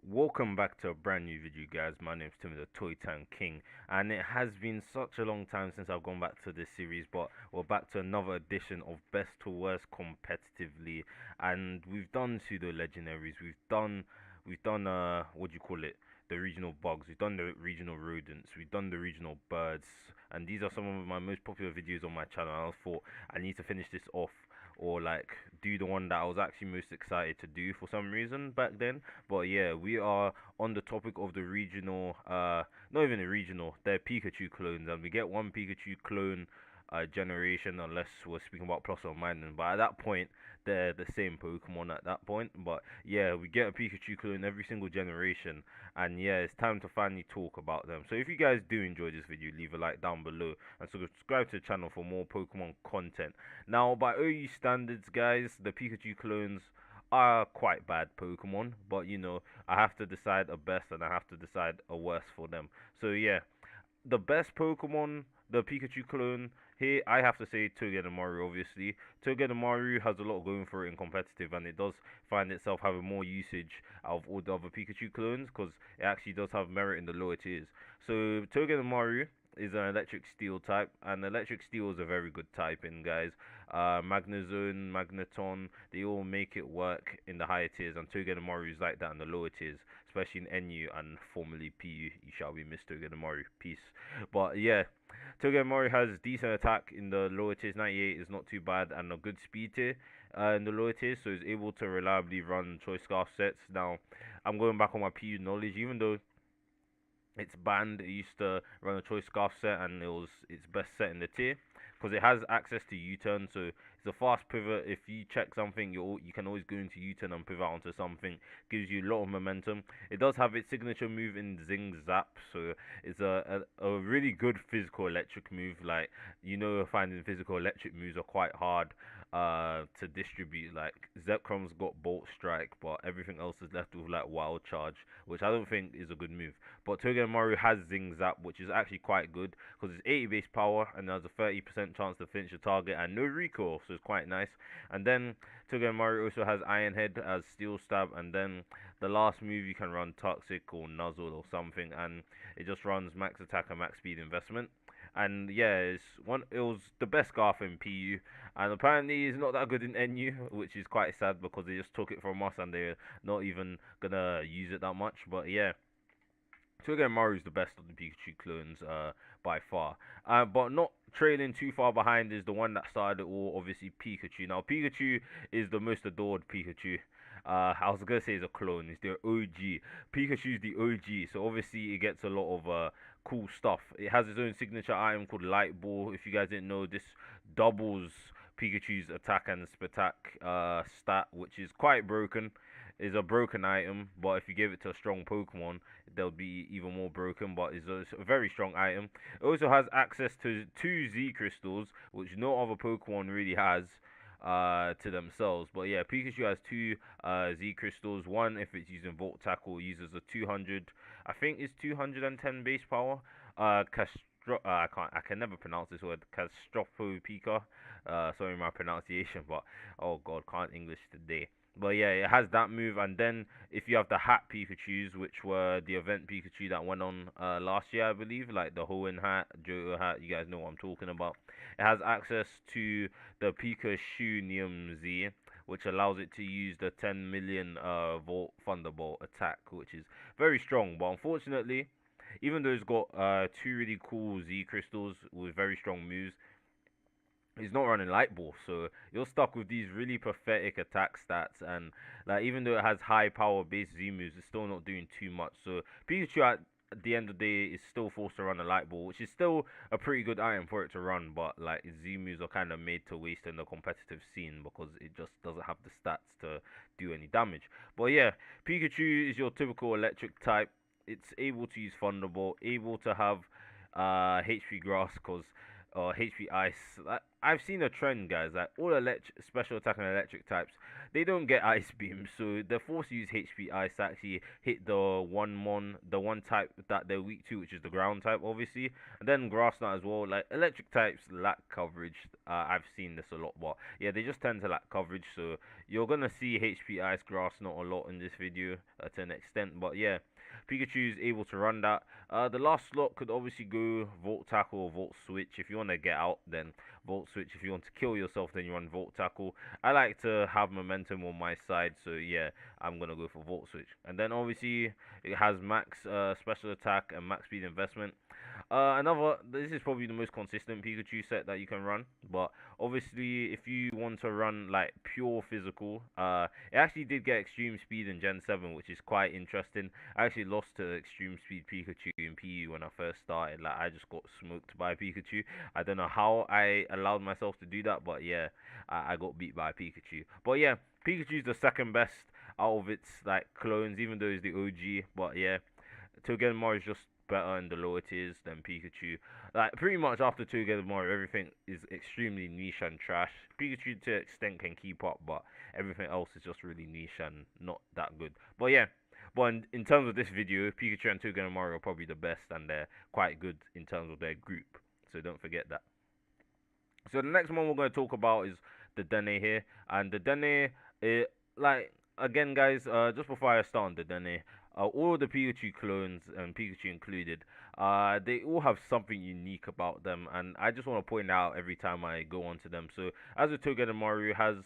Welcome back to a brand new video, guys. My name's Timmy, the Toy Town King, and it has been such a long time since I've gone back to this series, but we're back to another edition of Best to Worst competitively, and we've done pseudo legendaries, we've done what do you call it, the regional bugs, we've done the regional rodents, we've done the regional birds, and these are some of my most popular videos on my channel. And I thought I need to finish this off, or like do the one that I was actually most excited to do for some reason back then. But yeah, we are on the topic of the regional, not even the regional, they're Pikachu clones, and we get one Pikachu clone generation unless we're speaking about plus or minus. But at that point, they're the same Pokemon at that point. But yeah, we get a Pikachu clone every single generation, and yeah, it's time to finally talk about them. So if you guys do enjoy this video, leave a like down below and subscribe to the channel for more Pokemon content. Now, by OU standards, guys, the Pikachu clones are quite bad Pokemon, but I have to decide a best and I have to decide a worst for them. So yeah, the best Pokemon, the Pikachu clone. Here, I have to say Togedemaru, obviously. Togedemaru has a lot going for it in competitive, and it does find itself having more usage out of all the other Pikachu clones, because it actually does have merit in the lower tiers. So, Togedemaru is an electric steel type, and electric steel is a very good type in, guys. Magnezone, Magneton, they all make it work in the higher tiers, and Togedemaru is like that in the lower tiers, especially in NU and formerly PU. You shall be Mr. Togedemaru. Peace. But yeah, Togedemaru has decent attack in the lower tiers. 98 is not too bad, and a good speed tier in the lower tiers, so it's able to reliably run choice scarf sets. Now, I'm going back on my PU knowledge, even though it's banned. It used to run a choice scarf set, and it was its best set in the tier because it has access to U-turn. So it's a fast pivot. If you check something, you can always go into U-turn and pivot onto something. Gives you a lot of momentum. It does have its signature move in Zing Zap, so it's a really good physical electric move. Like finding physical electric moves are quite hard to distribute. Like Zekrom's got Bolt Strike, but everything else is left with like Wild Charge, which I don't think is a good move. But Togedemaru has Zing Zap, which is actually quite good because it's 80 base power and there's a 30% chance to finish the target and no recoil, so it's quite nice. And then Togedemaru also has Iron Head as Steel Stab, and then the last move you can run Toxic or Nuzzle or something, and it just runs max attack and max speed investment. And yeah, it was the best Garth in PU, and apparently he's not that good in NU, which is quite sad because they just took it from us and they're not even gonna use it that much. But yeah, Togedemaru is the best of the Pikachu clones by far. But not trailing too far behind is the one that started it all, obviously Pikachu. Now, Pikachu is the most adored Pikachu. I was going to say it's a clone, it's the OG. Pikachu is the OG, so obviously it gets a lot of cool stuff. It has its own signature item called Light Ball. If you guys didn't know, this doubles Pikachu's attack and Spatak stat, which is quite broken. Is a broken item, but if you give it to a strong Pokemon, they'll be even more broken. But it's a very strong item. It also has access to two Z crystals, which no other Pokemon really has to themselves. But yeah, Pikachu has two Z crystals. One, if it's using Volt Tackle, uses a 200, I think it's 210 base power. I can never pronounce this word. Castropopika. Sorry my pronunciation, but oh god, can't English today. But yeah, it has that move, and then if you have the hat Pikachu's, which were the event Pikachu that went on last year, I believe, like the Hoenn hat, Johto hat, you guys know what I'm talking about. It has access to the Pikachu Z, which allows it to use the 10 million Volt Thunderbolt attack, which is very strong. But unfortunately, even though it's got two really cool Z crystals with very strong moves, he's not running light ball, so you're stuck with these really pathetic attack stats. And like, even though it has high power base Z moves, it's still not doing too much. So Pikachu at the end of the day is still forced to run a light ball, which is still a pretty good item for it to run. But like, Z moves are kind of made to waste in the competitive scene because it just doesn't have the stats to do any damage. But yeah, Pikachu is your typical electric type. It's able to use Thunderbolt, able to have HP Grass, because or HP Ice. I've seen a trend, guys. Like all electric, special attack and electric types, they don't get Ice Beam, so they're forced to use HP Ice to actually hit the one type that they're weak to, which is the ground type, obviously. And then Grass Knot as well. Like electric types lack coverage. I've seen this a lot, but yeah, they just tend to lack coverage. So you're gonna see HP Ice Grass Knot a lot in this video to an extent. But yeah, Pikachu is able to run that. The last slot could obviously go Volt Tackle or Volt Switch. If you want to get out, then Volt Switch. If you want to kill yourself, then you run Volt Tackle. I like to have momentum on my side, so yeah, I'm gonna go for Volt Switch. And then obviously it has max special attack and max speed investment. This is probably the most consistent Pikachu set that you can run, but obviously if you want to run like pure physical, it actually did get extreme speed in Gen 7, which is quite interesting. I actually lost to extreme speed Pikachu in PU when I first started. Like I just got smoked by Pikachu. I don't know how I allowed myself to do that, but yeah, I got beat by Pikachu. But yeah, Pikachu's the second best out of its like clones, even though it's the OG. But yeah, Togedemaru is just better in the lower tiers than Pikachu. Like pretty much after Togedemaru, everything is extremely niche and trash. Pikachu to an extent can keep up, but everything else is just really niche and not that good. But yeah, but in terms of this video, Pikachu and Togedemaru are probably the best, and they're quite good in terms of their group. So don't forget that. So the next one we're going to talk about is the Dene here, and the Dene, like again, guys, just before I start on the Dene, all the Pikachu clones and Pikachu included, they all have something unique about them, and I just want to point out every time I go onto them. So as a Togedemaru has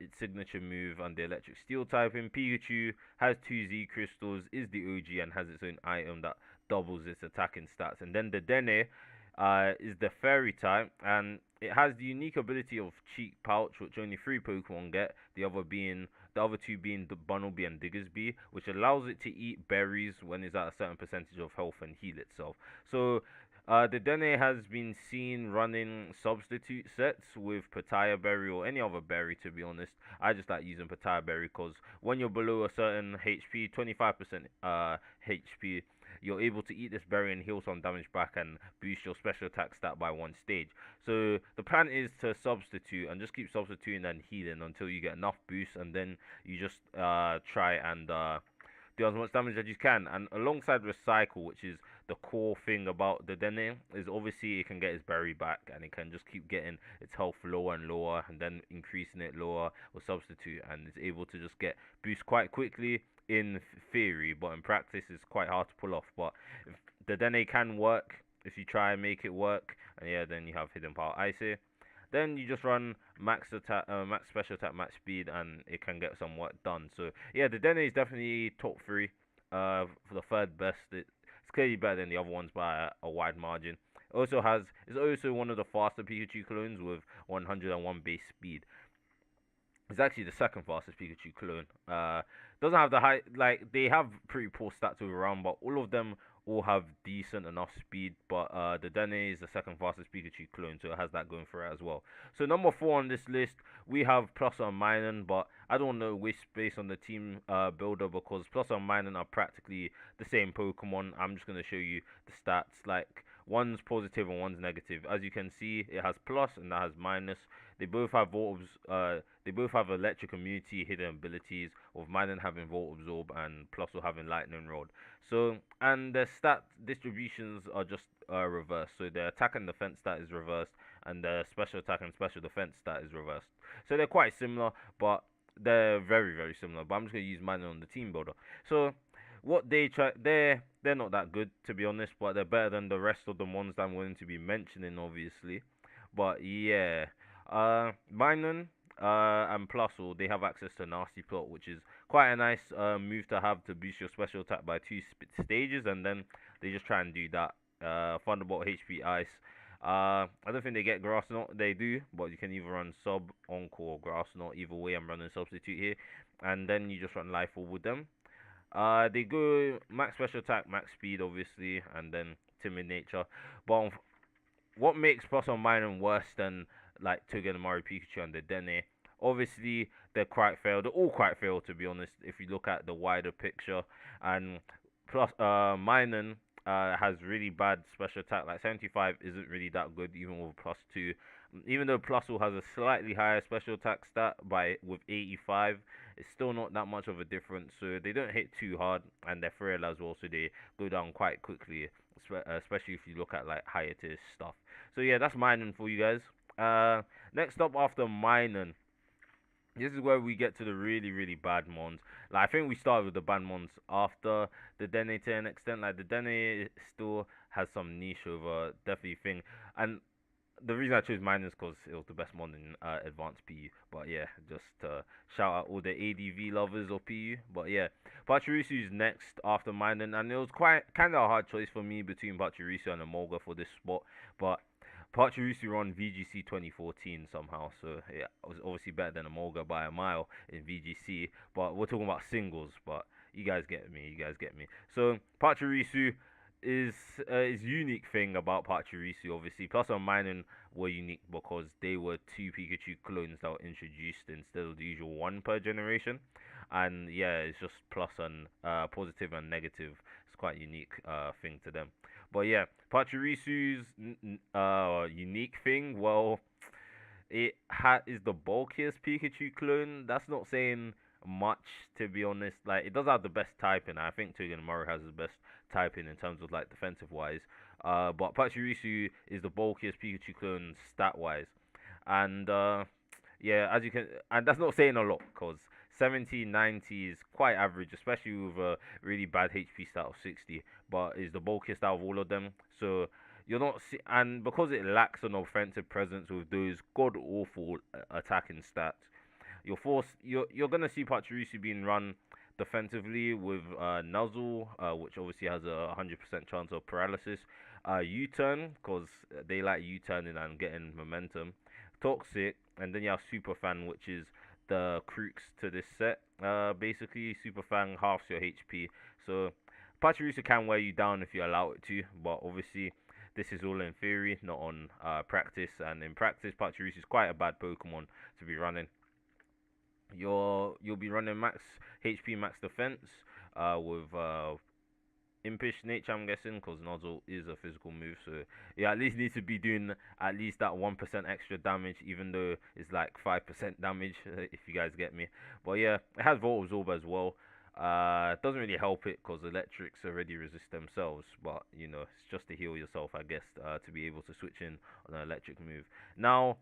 its signature move and the electric steel typing. Pikachu has two Z crystals, is the OG, and has its own item that doubles its attacking stats. And then the Dene is the fairy type, and it has the unique ability of Cheek Pouch, which only three Pokemon get. The other two being the Bunnelby and Diggersby, which allows it to eat berries when it's at a certain percentage of health and heal itself. So the Dene has been seen running substitute sets with Pataya Berry or any other berry, to be honest. I just like using Pataya Berry because when you're below a certain HP, 25% HP, you're able to eat this berry and heal some damage back and boost your special attack stat by one stage. So the plan is to substitute and just keep substituting and healing until you get enough boost, and then you just try and do as much damage as you can. And alongside Recycle, which is the core thing about the Dene, is obviously it can get its berry back and it can just keep getting its health lower and lower and then increasing it lower with Substitute, and it's able to just get boost quite quickly in theory, but in practice it's quite hard to pull off. But if the Dene can work if you try and make it work, and yeah, then you have Hidden Power Ice here. Then you just run max attack, max special attack, max speed, and it can get some work done. So yeah, the Dene is definitely top three. For the third best, it's clearly better than the other ones by a wide margin. It's also one of the faster Pikachu clones with 101 base speed. It's actually the second fastest Pikachu clone. Doesn't have the high, like they have pretty poor stats all around, but all of them all have decent enough speed. But the Dene is the second fastest Pikachu clone, so it has that going for it as well. So number 4 on this list, we have Plus and Minun, but I don't know which based on the team builder, because Plus and Minun are practically the same Pokemon. I'm just gonna show you the stats. Like one's positive and one's negative. As you can see, it has plus and that has minus. They both have they both have electric immunity hidden abilities, with Minun having Volt Absorb and Plusle having Lightning Rod. So, and the stat distributions are just reversed. So the attack and defense stat is reversed, and the special attack and special defense stat is reversed. So they're quite similar, but they're very, very similar. But I'm just gonna use Minun on the team builder. So what they try, they're not that good, to be honest, but they're better than the rest of the ones that I'm going to be mentioning, obviously. But yeah, Minun and Plusle, they have access to Nasty Plot, which is quite a nice move to have to boost your special attack by 2 stages, and then they just try and do that. Thunderbolt, HP Ice. I don't think they get Grass Knot. They do, but you can either run Sub, Encore, Grass Knot. Either way, I'm running Substitute here, and then you just run Life Orb with them. They go max special attack, max speed, obviously, and then timid nature. But what makes Plus or Minun worse than like Togedemaru, Pikachu, and the Dene? Obviously, they're quite failed. They're all quite failed, to be honest. If you look at the wider picture, and plus Minun has really bad special attack. Like 75 isn't really that good, even with +2. Even though Plusle has a slightly higher special attack stat by with 85, it's still not that much of a difference. So they don't hit too hard, and they're frail as well, so they go down quite quickly. Especially if you look at like higher tier stuff. So yeah, that's mining for you guys. Next up after mining, this is where we get to the really bad mons. Like I think we started with the bad mons after the Dene to an extent. Like the Dene still has some niche over definitely thing, and the reason I chose mine is because it was the best mon in advanced PU. But yeah, just shout out all the ADV lovers of PU. But yeah, Pachirisu is next after mine, and it was quite kind of a hard choice for me between Pachirisu and Amolga for this spot. But Pachirisu won VGC 2014 somehow, so yeah, it was obviously better than Amolga by a mile in VGC. But we're talking about singles, but you guys get me. You guys get me. So Pachirisu is unique thing about Pachirisu, obviously. Plus, on Minun were unique because they were two Pikachu clones that were introduced instead of the usual one per generation. And yeah, it's just plus and positive and negative. It's quite unique thing to them. But yeah, Pachirisu's unique thing, well, is the bulkiest Pikachu clone. That's not saying much, to be honest. Like it does have the best typing. I think Togedemaru has the best typing in terms of like defensive wise. But Pachirisu is the bulkiest Pikachu clone stat wise, and yeah, as you can, and that's not saying a lot because 70, 90 is quite average, especially with a really bad HP stat of 60. But is the bulkiest out of all of them. So you're not and because it lacks an offensive presence with those god awful attacking stats, you're gonna see Pachirisu being run defensively with Nuzzle, which obviously has a 100% chance of paralysis. U-turn, because they like U-turning and getting momentum. Toxic, and then you have Super Fan, which is the crux to this set. Basically, Super Fan halves your HP, so Pachirisu can wear you down if you allow it to, but obviously this is all in theory, not on practice. And in practice, Pachirisu is quite a bad Pokemon to be running. You'll be running max HP, max defense, with impish nature, I'm guessing, because Nozzle is a physical move. So you at least need to be doing at least that 1% extra damage, even though it's like 5% damage, if you guys get me. But yeah, it has Volt Absorb as well. Doesn't really help it because electrics already resist themselves, but you know, it's just to heal yourself, I guess, to be able to switch in on an electric move. Now,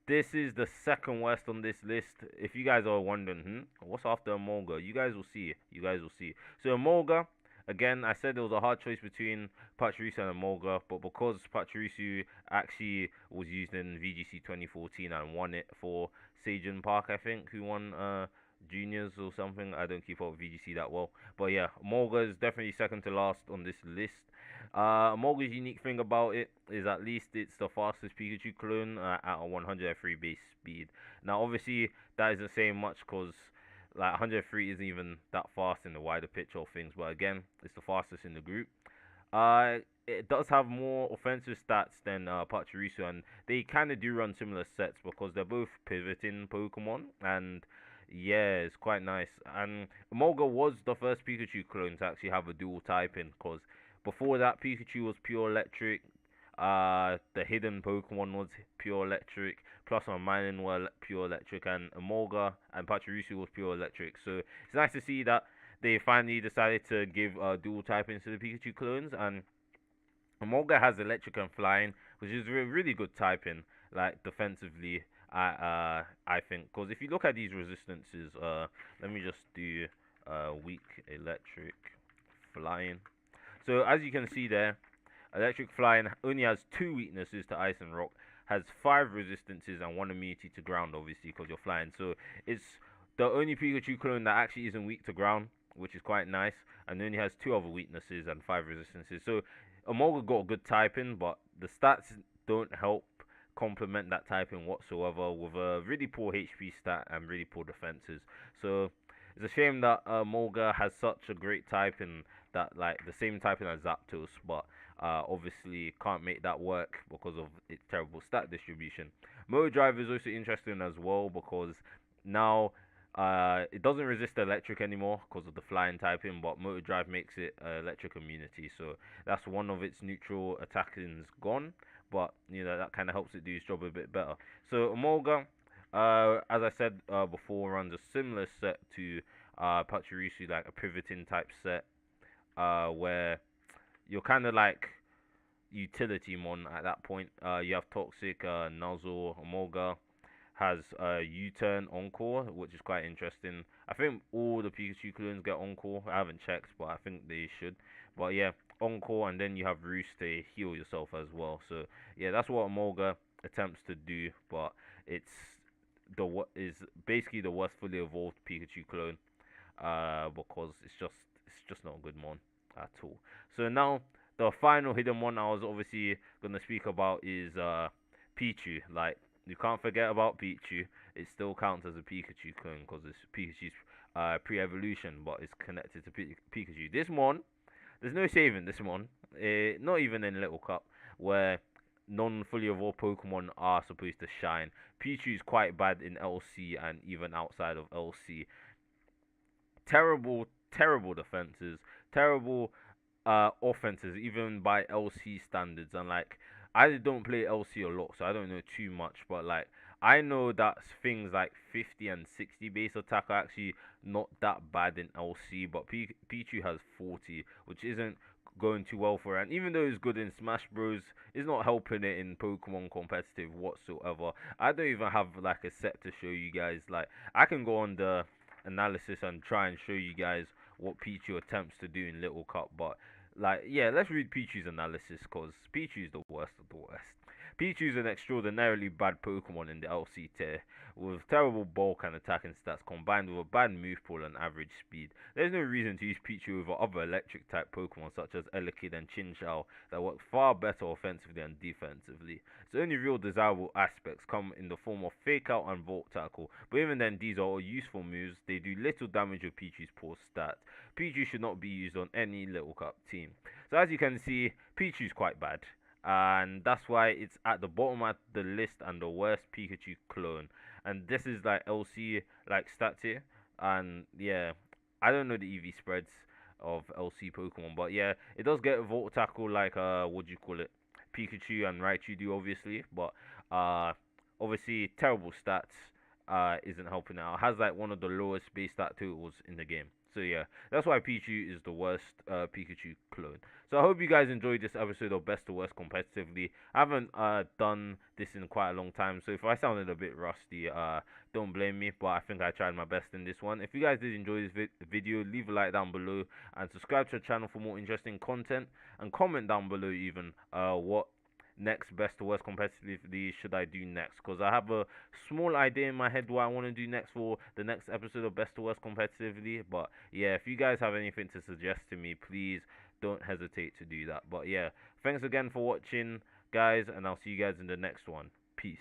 this is the second worst on this list. If you guys are wondering, what's after Amolga? You guys will see. You guys will see. So Amolga, again, I said there was a hard choice between Pachirisu and Amolga, but because Pachirisu actually was used in VGC 2014 and won it for Sajin Park, I think, who won juniors or something. I don't keep up with VGC that well, but yeah, Amolga is definitely second to last on this list. Amolga's unique thing about it is at least it's the fastest Pikachu clone at a 103 base speed. Now, obviously, that isn't saying much because like 103 isn't even that fast in the wider picture of things. But again, it's the fastest in the group. It does have more offensive stats than Pachirisu, and they kind of do run similar sets because they're both pivoting Pokemon, and yeah, it's quite nice. And Amolga was the first Pikachu clone to actually have a dual typing, because before that, Pikachu was pure electric. The hidden Pokemon was pure electric. Plus, on Mining were pure electric, and Amolga and Pachirisu was pure electric. So it's nice to see that they finally decided to give dual typings to the Pikachu clones. And Amolga has electric and flying, which is really good typing, like defensively. I think, because if you look at these resistances, let me just do weak electric flying. So as you can see there, electric flying only has 2 weaknesses to ice and rock, has 5 resistances and 1 immunity to ground, obviously, because you're flying. So it's the only Pikachu clone that actually isn't weak to ground, which is quite nice, and only has 2 other weaknesses and 5 resistances. So Amolga got a good typing, but the stats don't help complement that typing whatsoever, with a really poor HP stat and really poor defenses. So it's a shame that Amolga has such a great typing, that like the same typing as Zapdos, but obviously can't make that work because of its terrible stat distribution. Motor Drive is also interesting as well because now It doesn't resist electric anymore because of the flying typing, but Motor Drive makes it electric immunity. So that's one of its neutral attackings gone. But that kind of helps it do its job a bit better. So Emolga, as I said before, runs a similar set to Pachirisu, like a pivoting type set, where you're kind of like utility mon at that point. You have Toxic, Nuzzle, Emolga has U-turn Encore, which is quite interesting. I think all the Pikachu clones get Encore. I haven't checked, but I think they should. But yeah, Encore, and then you have Roost to heal yourself as well. So yeah, that's what Emolga attempts to do, but it's what is basically the worst fully evolved Pikachu clone. Because it's just not a good mon at all. So now the final hidden one I was obviously gonna speak about is Pichu. Like, you can't forget about Pichu. It still counts as a Pikachu clone because it's Pikachu's pre-evolution, but it's connected to Pikachu. This one, there's no saving this one. Not even in Little Cup, where non-fully evolved Pokemon are supposed to shine. Pichu is quite bad in LC and even outside of LC. Terrible, terrible defenses. Terrible offenses, even by LC standards. And like, I don't play LC a lot, so I don't know too much. But like, I know that things like 50 and 60 base attack are actually not that bad in LC. But Pichu has 40, which isn't going too well for it. And even though it's good in Smash Bros, it's not helping it in Pokemon competitive whatsoever. I don't even have like a set to show you guys. Like, I can go on the analysis and try and show you guys what Pichu attempts to do in Little Cup, but like, yeah, let's read Pichu's analysis because Pichu's the worst of the worst. Pichu's an extraordinarily bad Pokemon in the LC tier, with terrible bulk and attacking stats combined with a bad move pool and average speed. There's no reason to use Pichu over other electric type Pokemon such as Elekid and Chinchou that work far better offensively and defensively. Its only real desirable aspects come in the form of Fake Out and Volt Tackle, but even then these are all useful moves. They do little damage with Pichu's poor stats. Pichu should not be used on any Little Cup team. So as you can see, Pichu's quite bad, and that's why it's at the bottom of the list and the worst Pikachu clone. And this is like LC like stats here, and yeah, I don't know the EV spreads of LC Pokemon, but yeah, it does get Volt Tackle like what do you call it, Pikachu and Raichu do obviously, but obviously terrible stats isn't helping out. It has like one of the lowest base stat totals in the game. So yeah, that's why Pichu is the worst Pikachu clone. So I hope you guys enjoyed this episode of Best to Worst competitively. I haven't done this in quite a long time, so if I sounded a bit rusty, don't blame me. But I think I tried my best in this one. If you guys did enjoy this video, leave a like down below and subscribe to the channel for more interesting content. And comment down below even what next best to worst competitively should I do next, because I have a small idea in my head what I want to do next for the next episode of best to worst competitively. But yeah, if you guys have anything to suggest to me, please don't hesitate to do that. But yeah, thanks again for watching guys, and I'll see you guys in the next one. Peace.